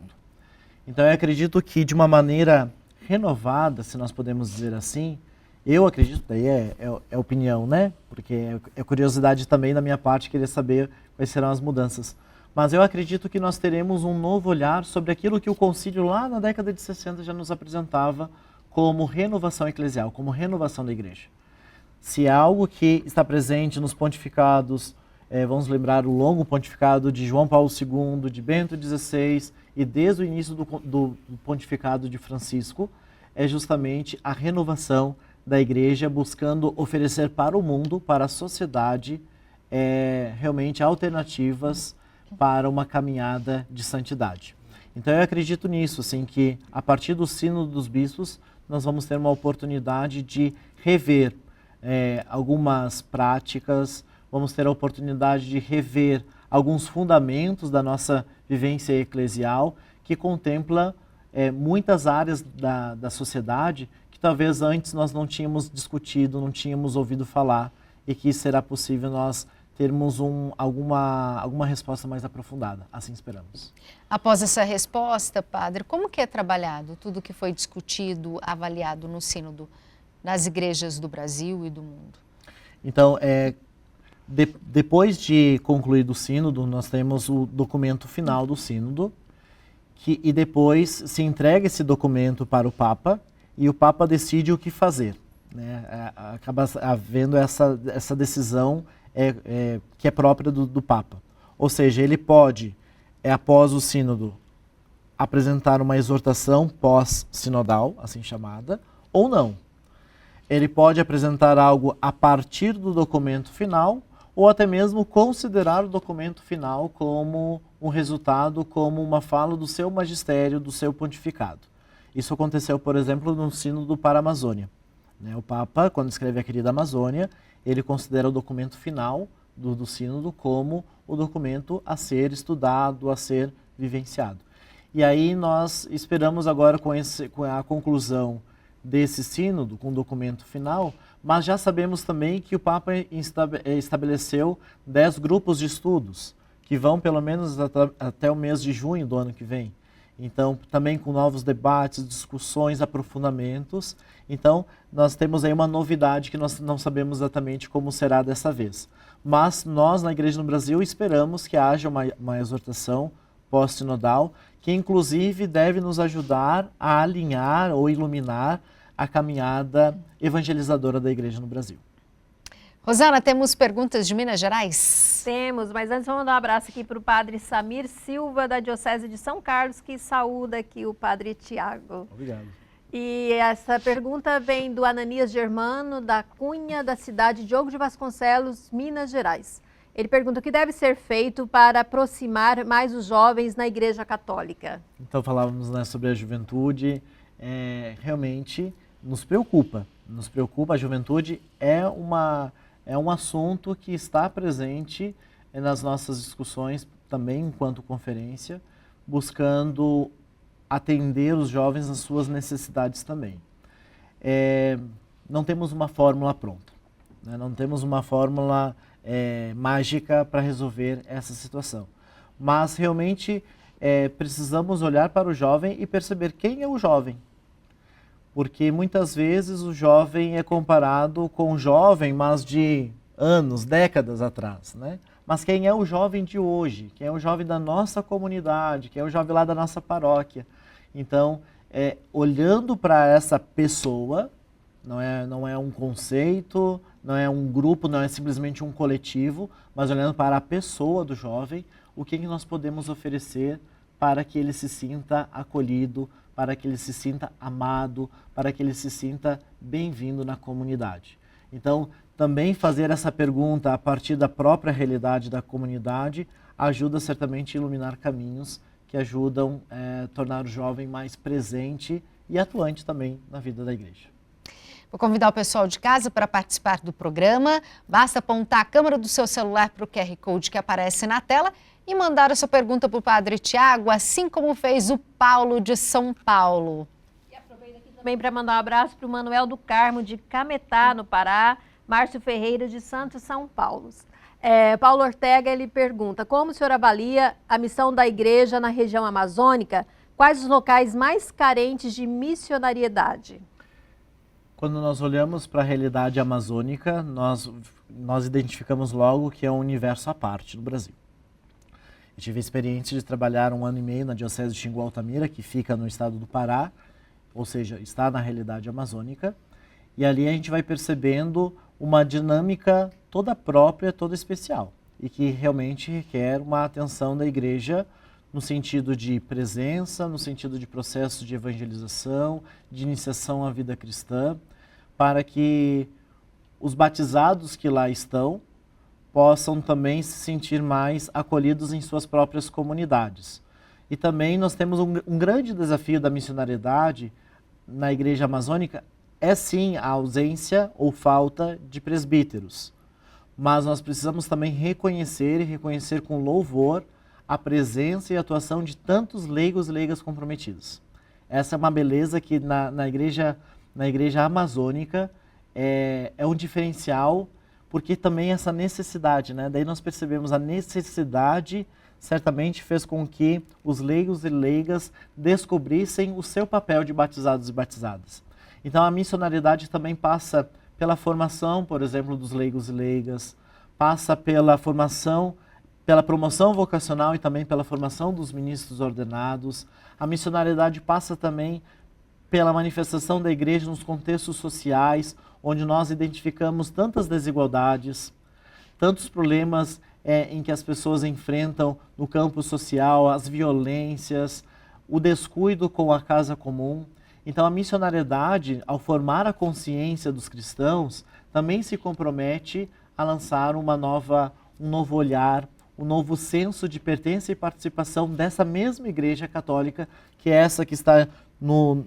Então eu acredito que de uma maneira renovada, se nós podemos dizer assim, eu acredito, daí é opinião, né? Porque é curiosidade também da minha parte querer saber quais serão as mudanças. Mas eu acredito que nós teremos um novo olhar sobre aquilo que o concílio lá na década de 60 já nos apresentava como renovação eclesial, como renovação da igreja. Se é algo que está presente nos pontificados, vamos lembrar o longo pontificado de João Paulo II, de Bento XVI e desde o início do pontificado de Francisco, é justamente a renovação da igreja buscando oferecer para o mundo, para a sociedade, realmente alternativas para uma caminhada de santidade. Então eu acredito nisso, assim, que a partir do Sínodo dos Bispos nós vamos ter uma oportunidade de rever algumas práticas, vamos ter a oportunidade de rever alguns fundamentos da nossa vivência eclesial que contempla muitas áreas da sociedade que talvez antes nós não tínhamos discutido, não tínhamos ouvido falar, e que será possível nós termos alguma resposta mais aprofundada, assim esperamos. Após essa resposta, padre, como que é trabalhado tudo que foi discutido, avaliado no sínodo nas igrejas do Brasil e do mundo? Então, depois de concluído o sínodo, nós temos o documento final do sínodo, e depois se entrega esse documento para o Papa, e o Papa decide o que fazer, né? Acaba havendo essa decisão que é própria do Papa. Ou seja, ele pode, após o sínodo, apresentar uma exortação pós-sinodal, assim chamada, ou não. Ele pode apresentar algo a partir do documento final, ou até mesmo considerar o documento final como um resultado, como uma fala do seu magistério, do seu pontificado. Isso aconteceu, por exemplo, no sínodo para a Amazônia. O Papa, quando escreve a Querida Amazônia, ele considera o documento final do sínodo como o documento a ser estudado, a ser vivenciado. E aí nós esperamos agora com a conclusão desse sínodo, com o documento final, mas já sabemos também que o Papa estabeleceu 10 grupos de estudos, que vão pelo menos até o mês de junho do ano que vem. Então, também com novos debates, discussões, aprofundamentos. Então, nós temos aí uma novidade que nós não sabemos exatamente como será dessa vez. Mas nós, na Igreja no Brasil, esperamos que haja uma exortação pós-sinodal, que inclusive deve nos ajudar a alinhar ou iluminar a caminhada evangelizadora da Igreja no Brasil. Rosana, temos perguntas de Minas Gerais? Temos, mas antes vamos dar um abraço aqui para o padre Samir Silva, da Diocese de São Carlos, que saúda aqui o padre Tiago. Obrigado. E essa pergunta vem do Ananias Germano, da Cunha, da cidade de Diogo de Vasconcelos, Minas Gerais. Ele pergunta o que deve ser feito para aproximar mais os jovens na Igreja Católica. Então falávamos, né, sobre a juventude, realmente nos preocupa, a juventude é um assunto que está presente nas nossas discussões também enquanto conferência, buscando atender os jovens às suas necessidades também. Não temos uma fórmula pronta, né? Não temos uma fórmula mágica para resolver essa situação, mas realmente precisamos olhar para o jovem e perceber quem é o jovem. Porque muitas vezes o jovem é comparado com o jovem, mas de anos, décadas atrás, né? Mas quem é o jovem de hoje? Quem é o jovem da nossa comunidade? Quem é o jovem lá da nossa paróquia? Então, olhando para essa pessoa, não é um conceito, não é um grupo, não é simplesmente um coletivo, mas olhando para a pessoa do jovem, o que nós podemos oferecer para que ele se sinta acolhido, para que ele se sinta amado, para que ele se sinta bem-vindo na comunidade. Então, também fazer essa pergunta a partir da própria realidade da comunidade ajuda certamente a iluminar caminhos que ajudam a tornar o jovem mais presente e atuante também na vida da igreja. Vou convidar o pessoal de casa para participar do programa. Basta apontar a câmera do seu celular para o QR Code que aparece na tela e mandar a sua pergunta para o Padre Tiago, assim como fez o Paulo de São Paulo. E aproveito aqui também para mandar um abraço para o Manuel do Carmo, de Cametá, no Pará, Márcio Ferreira, de Santos, São Paulo. Paulo Ortega, ele pergunta, como o senhor avalia a missão da igreja na região amazônica? Quais os locais mais carentes de missionariedade? Quando nós olhamos para a realidade amazônica, nós identificamos logo que é um universo à parte no Brasil. Eu tive a experiência de trabalhar 1 ano e meio na Diocese de Xingu-Altamira, que fica no estado do Pará, ou seja, está na realidade amazônica, e ali a gente vai percebendo uma dinâmica toda própria, toda especial, e que realmente requer uma atenção da igreja no sentido de presença, no sentido de processo de evangelização, de iniciação à vida cristã, para que os batizados que lá estão possam também se sentir mais acolhidos em suas próprias comunidades. E também nós temos um grande desafio da missionariedade na igreja amazônica, sim a ausência ou falta de presbíteros. Mas nós precisamos também reconhecer com louvor a presença e atuação de tantos leigos e leigas comprometidos. Essa é uma beleza que na igreja amazônica é um diferencial, porque também essa necessidade, né? Daí nós percebemos a necessidade, certamente fez com que os leigos e leigas descobrissem o seu papel de batizados e batizadas. Então a missionariedade também passa pela formação, por exemplo, dos leigos e leigas, passa pela formação, pela promoção vocacional e também pela formação dos ministros ordenados. A missionariedade passa também pela manifestação da igreja nos contextos sociais, onde nós identificamos tantas desigualdades, tantos problemas em que as pessoas enfrentam no campo social, as violências, o descuido com a casa comum. Então a missionariedade, ao formar a consciência dos cristãos, também se compromete a lançar um novo olhar, um novo senso de pertença e participação dessa mesma igreja católica, que é essa que está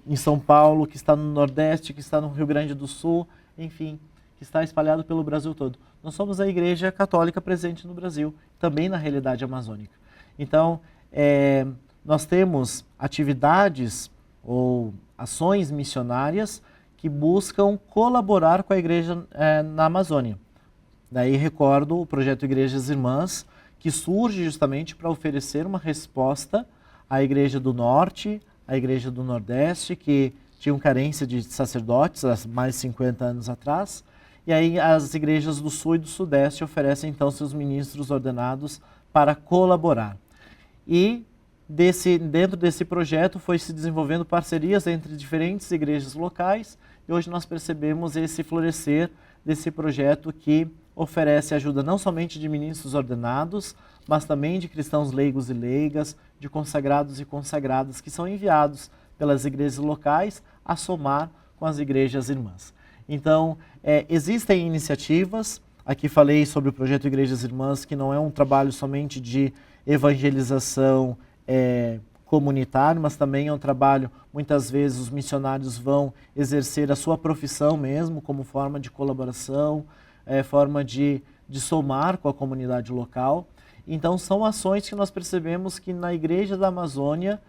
em São Paulo, que está no Nordeste, que está no Rio Grande do Sul, enfim, que está espalhado pelo Brasil todo. Nós somos a igreja católica presente no Brasil, também na realidade amazônica. Então, nós temos atividades ou ações missionárias que buscam colaborar com a igreja na Amazônia. Daí recordo o projeto Igrejas Irmãs, que surge justamente para oferecer uma resposta à Igreja do Norte, à Igreja do Nordeste, que tinham carência de sacerdotes há mais de 50 anos atrás. E aí as igrejas do Sul e do Sudeste oferecem então seus ministros ordenados para colaborar. E dentro desse projeto foi se desenvolvendo parcerias entre diferentes igrejas locais, e hoje nós percebemos esse florescer desse projeto que oferece ajuda não somente de ministros ordenados, mas também de cristãos leigos e leigas, de consagrados e consagradas que são enviados pelas igrejas locais a somar com as igrejas irmãs. Então, existem iniciativas, aqui falei sobre o projeto Igrejas Irmãs, que não é um trabalho somente de evangelização comunitário, mas também é um trabalho, muitas vezes os missionários vão exercer a sua profissão mesmo, como forma de colaboração, forma de somar com a comunidade local. Então são ações que nós percebemos que na Igreja da Amazônia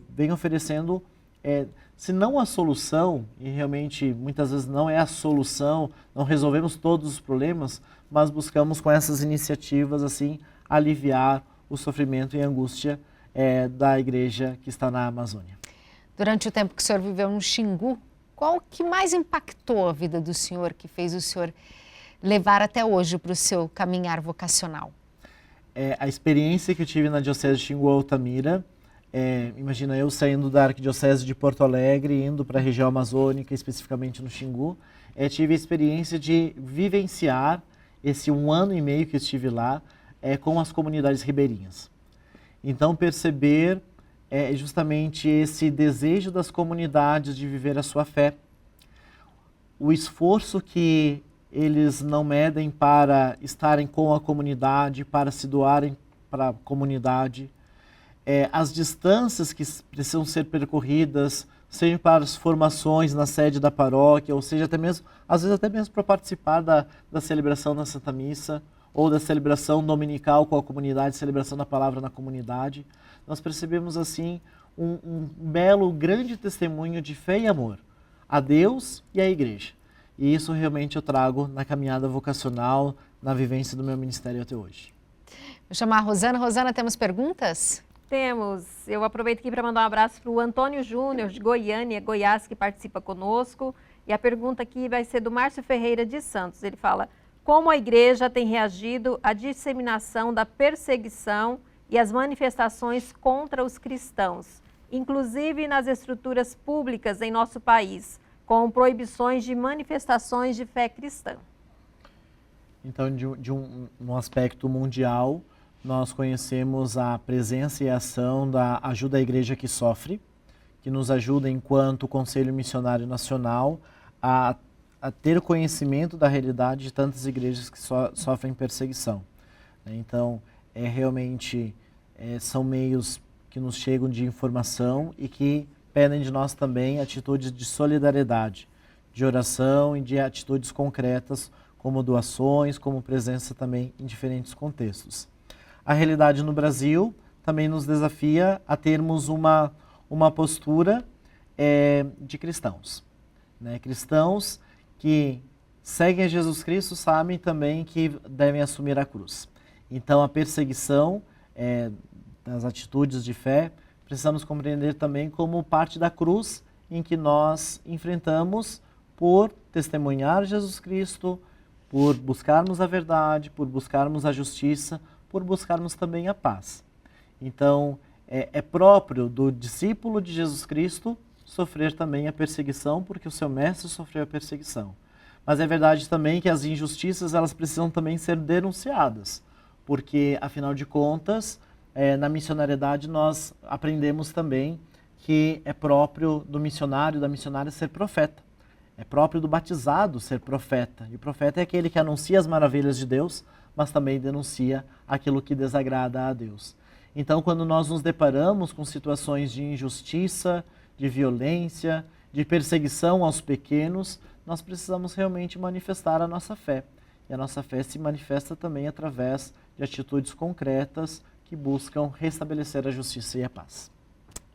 vem oferecendo, se não a solução, e realmente muitas vezes não é a solução, não resolvemos todos os problemas, mas buscamos com essas iniciativas assim aliviar o sofrimento e a angústia da igreja que está na Amazônia. Durante o tempo que o senhor viveu no Xingu, qual que mais impactou a vida do senhor, que fez o senhor levar até hoje para o seu caminhar vocacional? A experiência que eu tive na Diocese de Xingu Altamira, imagina eu saindo da Arquidiocese de Porto Alegre, indo para a região amazônica, especificamente no Xingu, tive a experiência de vivenciar esse 1 ano e meio que eu estive lá com as comunidades ribeirinhas. Então perceber justamente esse desejo das comunidades de viver a sua fé, o esforço que eles não medem para estarem com a comunidade, para se doarem para a comunidade, as distâncias que precisam ser percorridas, seja para as formações na sede da paróquia, ou seja, até mesmo, às vezes até mesmo para participar da celebração da Santa Missa, ou da celebração dominical com a comunidade, celebração da palavra na comunidade. Nós percebemos assim um belo, grande testemunho de fé e amor a Deus e à igreja. E isso realmente eu trago na caminhada vocacional, na vivência do meu ministério até hoje. Vou chamar a Rosana. Rosana, temos perguntas? Temos. Eu aproveito aqui para mandar um abraço para o Antônio Júnior, de Goiânia, Goiás, que participa conosco. E a pergunta aqui vai ser do Márcio Ferreira de Santos. Ele fala: como a igreja tem reagido à disseminação da perseguição e às manifestações contra os cristãos, inclusive nas estruturas públicas em nosso país, com proibições de manifestações de fé cristã? Então, num aspecto mundial, nós conhecemos a presença e a ação da Ajuda à Igreja que Sofre, que nos ajuda, enquanto Conselho Missionário Nacional, a ter conhecimento da realidade de tantas igrejas que sofrem perseguição. Então, realmente são meios que nos chegam de informação e que pedem de nós também atitudes de solidariedade, de oração e de atitudes concretas, como doações, como presença também em diferentes contextos. a realidade no Brasil também nos desafia a termos uma postura de cristãos. Né? Cristãos que seguem a Jesus Cristo sabem também que devem assumir a cruz. Então, a perseguição das atitudes de fé, precisamos compreender também como parte da cruz em que nós enfrentamos por testemunhar Jesus Cristo, por buscarmos a verdade, por buscarmos a justiça, por buscarmos também a paz. Então, é próprio do discípulo de Jesus Cristo sofrer também a perseguição, porque o seu mestre sofreu a perseguição. Mas é verdade também que as injustiças, elas precisam também ser denunciadas, porque, afinal de contas, na missionariedade nós aprendemos também que é próprio do missionário, da missionária ser profeta. É próprio do batizado ser profeta. E o profeta é aquele que anuncia as maravilhas de Deus, mas também denuncia aquilo que desagrada a Deus. Então, quando nós nos deparamos com situações de injustiça, de violência, de perseguição aos pequenos, nós precisamos realmente manifestar a nossa fé. E a nossa fé se manifesta também através de atitudes concretas que buscam restabelecer a justiça e a paz.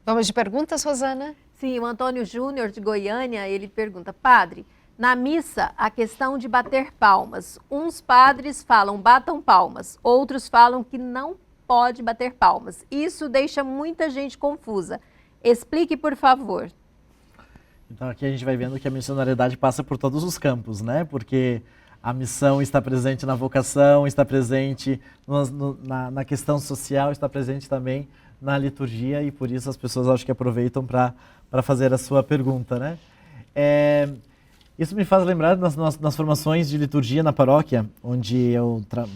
Vamos de perguntas, Rosana? Sim, o Antônio Júnior de Goiânia, ele pergunta: padre, na missa, a questão de bater palmas. Uns padres falam batam palmas, outros falam que não pode bater palmas. Isso deixa muita gente confusa. Explique, por favor. Então aqui a gente vai vendo que a missionariedade passa por todos os campos, né? Porque a missão está presente na vocação, está presente na questão social, está presente também na liturgia, e por isso as pessoas acho que aproveitam para fazer a sua pergunta, né? Isso me faz lembrar nas formações de liturgia na paróquia,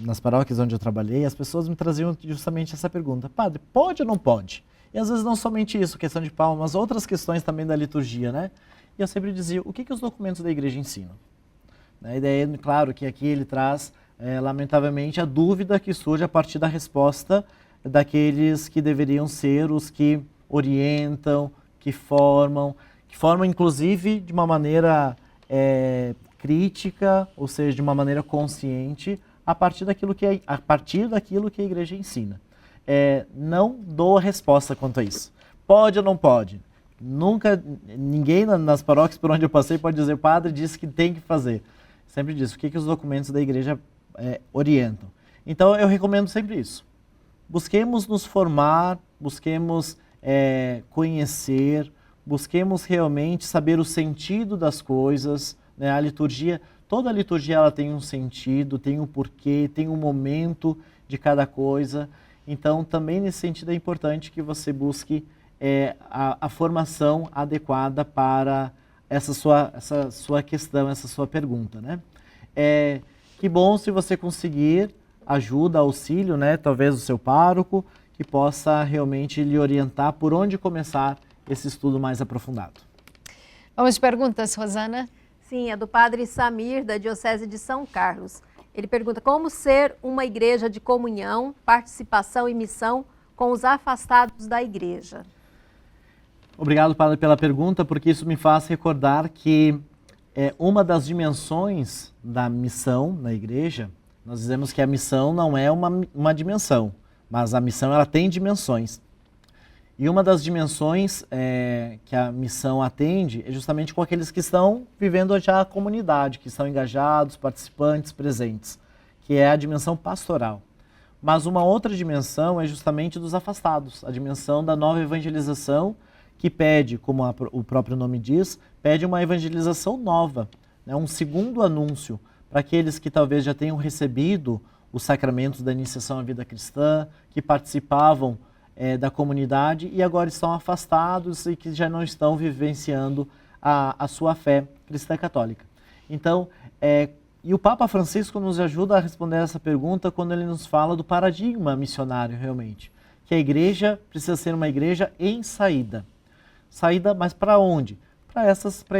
nas paróquias onde eu trabalhei, as pessoas me traziam justamente essa pergunta: padre, pode ou não pode? E às vezes não somente isso, questão de palmas, mas outras questões também da liturgia, né? E eu sempre dizia: o que os documentos da igreja ensinam? A ideia, claro, que aqui ele traz, lamentavelmente, a dúvida que surge a partir da resposta daqueles que deveriam ser os que orientam, que formam inclusive de uma maneira crítica, ou seja, de uma maneira consciente, a partir daquilo que a igreja ensina. Não dou a resposta quanto a isso. Pode ou não pode? Nunca, ninguém nas paróquias por onde eu passei pode dizer: o padre disse que tem que fazer. Sempre disse: o que os documentos da igreja orientam. Então eu recomendo sempre isso. Busquemos nos formar, busquemos conhecer, busquemos realmente saber o sentido das coisas, né? A liturgia, toda a liturgia ela tem um sentido, tem um porquê, tem um momento de cada coisa. Então também nesse sentido é importante que você busque a formação adequada para essa sua questão, essa sua pergunta, né? Que bom se você conseguir ajuda, auxílio, né? Talvez o seu pároco, que possa realmente lhe orientar por onde começar esse estudo mais aprofundado. Vamos de perguntas, Rosana? Sim, é do padre Samir, da Diocese de São Carlos. Ele pergunta: como ser uma igreja de comunhão, participação e missão com os afastados da igreja? Obrigado, padre, pela pergunta, porque isso me faz recordar que uma das dimensões da missão na igreja, nós dizemos que a missão não é uma dimensão, mas a missão ela tem dimensões. E uma das dimensões que a missão atende é justamente com aqueles que estão vivendo já a comunidade, que estão engajados, participantes, presentes, que é a dimensão pastoral. Mas uma outra dimensão é justamente dos afastados, a dimensão da nova evangelização, que pede, como o próprio nome diz, pede uma evangelização nova, né? Um segundo anúncio para aqueles que talvez já tenham recebido os sacramentos da iniciação à vida cristã, que participavam da comunidade e agora estão afastados e que já não estão vivenciando a sua fé cristã católica. Então, e o Papa Francisco nos ajuda a responder essa pergunta quando ele nos fala do paradigma missionário realmente, que a igreja precisa ser uma igreja em saída. Saída, mas para onde? Para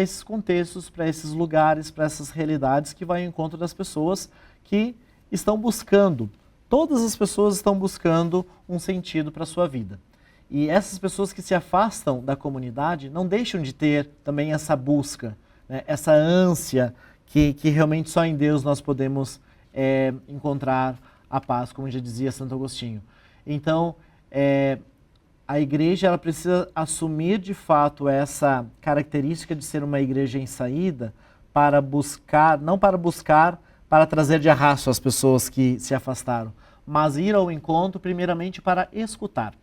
esses contextos, para esses lugares, para essas realidades que vai ao encontro das pessoas que estão buscando. Todas as pessoas estão buscando um sentido para a sua vida. E essas pessoas que se afastam da comunidade não deixam de ter também essa busca, né? Essa ânsia que realmente só em Deus nós podemos encontrar a paz, como já dizia Santo Agostinho. Então, a igreja ela precisa assumir de fato essa característica de ser uma igreja em saída para buscar, não para buscar, para trazer de arrasto as pessoas que se afastaram, mas ir ao encontro primeiramente para escutar.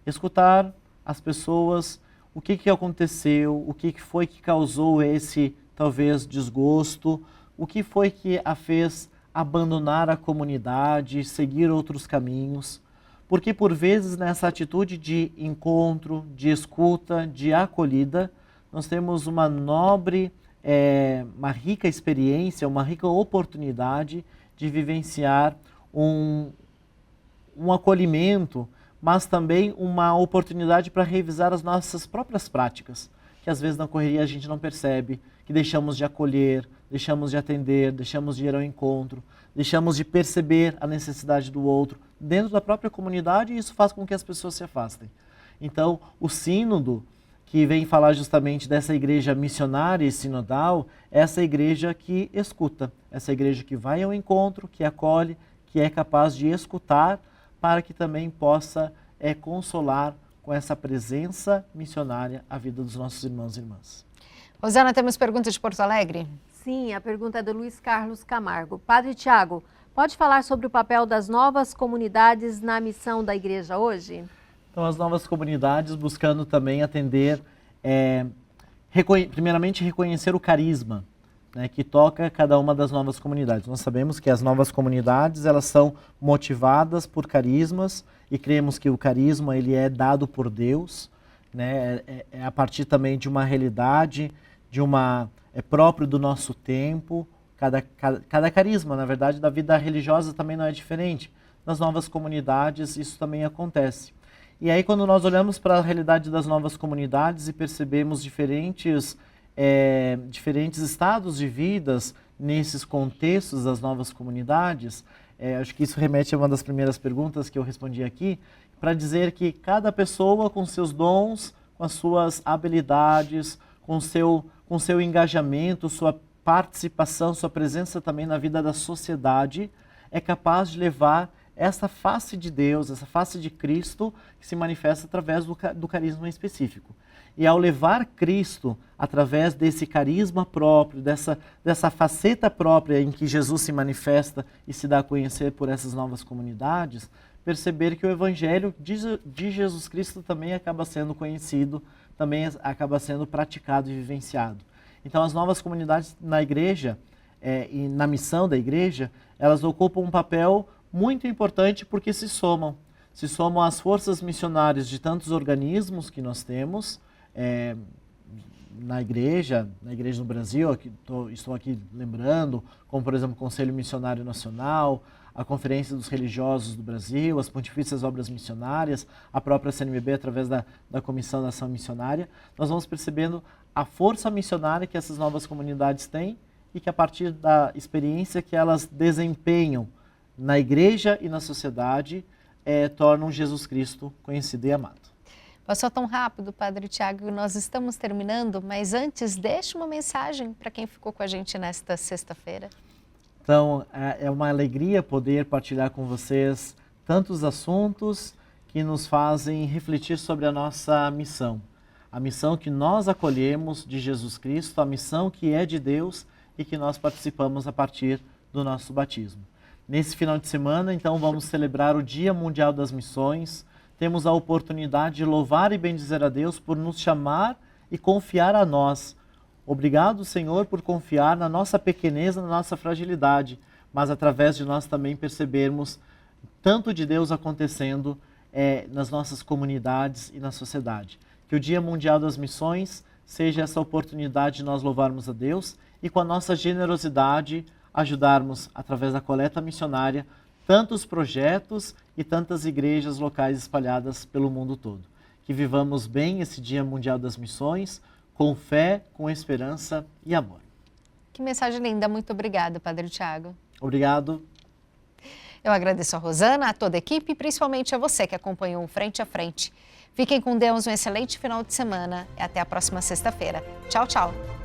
Escutar as pessoas, o que aconteceu, o que foi que causou esse, talvez, desgosto, o que foi que a fez abandonar a comunidade, seguir outros caminhos. Porque, por vezes, nessa atitude de encontro, de escuta, de acolhida, nós temos uma nobre, uma rica experiência, uma rica oportunidade de vivenciar um acolhimento, mas também uma oportunidade para revisar as nossas próprias práticas, que às vezes na correria a gente não percebe, que deixamos de acolher, deixamos de atender, deixamos de ir ao encontro, deixamos de perceber a necessidade do outro dentro da própria comunidade, e isso faz com que as pessoas se afastem. Então, o sínodo, que vem falar justamente dessa igreja missionária e sinodal, é essa igreja que escuta, essa igreja que vai ao encontro, que acolhe, que é capaz de escutar, para que também possa consolar com essa presença missionária a vida dos nossos irmãos e irmãs. Rosana, temos perguntas de Porto Alegre? Sim, a pergunta é do Luiz Carlos Camargo. Padre Tiago, pode falar sobre o papel das novas comunidades na missão da igreja hoje? Então, as novas comunidades buscando também atender, primeiramente reconhecer o carisma, né, que toca cada uma das novas comunidades. Nós sabemos que as novas comunidades, elas são motivadas por carismas, e cremos que o carisma ele é dado por Deus, né, é a partir também de uma realidade, é próprio do nosso tempo. Cada carisma, na verdade, da vida religiosa também não é diferente. Nas novas comunidades isso também acontece. E aí, quando nós olhamos para a realidade das novas comunidades e percebemos diferentes estados de vidas nesses contextos das novas comunidades, acho que isso remete a uma das primeiras perguntas que eu respondi aqui, para dizer que cada pessoa com seus dons, com as suas habilidades, com seu engajamento, sua participação, sua presença também na vida da sociedade, é capaz de levar essa face de Deus, essa face de Cristo, que se manifesta através do carisma específico. E ao levar Cristo através desse carisma próprio, dessa faceta própria em que Jesus se manifesta e se dá a conhecer por essas novas comunidades, perceber que o Evangelho de Jesus Cristo também acaba sendo conhecido, também acaba sendo praticado e vivenciado. Então, as novas comunidades na igreja e na missão da igreja, elas ocupam um papel muito importante porque se somam às forças missionárias de tantos organismos que nós temos na igreja no Brasil. Estou aqui lembrando, como por exemplo o Conselho Missionário Nacional, a Conferência dos Religiosos do Brasil, as Pontifícias Obras Missionárias, a própria CNBB através da Comissão da Ação Missionária. Nós vamos percebendo a força missionária que essas novas comunidades têm e que a partir da experiência que elas desempenham na igreja e na sociedade, tornam Jesus Cristo conhecido e amado. Passou tão rápido, Padre Tiago, nós estamos terminando, mas antes, deixe uma mensagem para quem ficou com a gente nesta sexta-feira. Então, é uma alegria poder partilhar com vocês tantos assuntos que nos fazem refletir sobre a nossa missão. A missão que nós acolhemos de Jesus Cristo, a missão que é de Deus e que nós participamos a partir do nosso batismo. Nesse final de semana, então, vamos celebrar o Dia Mundial das Missões. Temos a oportunidade de louvar e bendizer a Deus por nos chamar e confiar a nós. Obrigado, Senhor, por confiar na nossa pequeneza, na nossa fragilidade, mas através de nós também percebermos tanto de Deus acontecendo nas nossas comunidades e na sociedade. Que o Dia Mundial das Missões seja essa oportunidade de nós louvarmos a Deus e com a nossa generosidade ajudarmos, através da coleta missionária, tantos projetos e tantas igrejas locais espalhadas pelo mundo todo. Que vivamos bem esse Dia Mundial das Missões, com fé, com esperança e amor. Que mensagem linda, muito obrigada, Padre Tiago. Obrigado. Eu agradeço a Rosana, a toda a equipe e principalmente a você que acompanhou o Frente a Frente. Fiquem com Deus, um excelente final de semana e até a próxima sexta-feira. Tchau, tchau.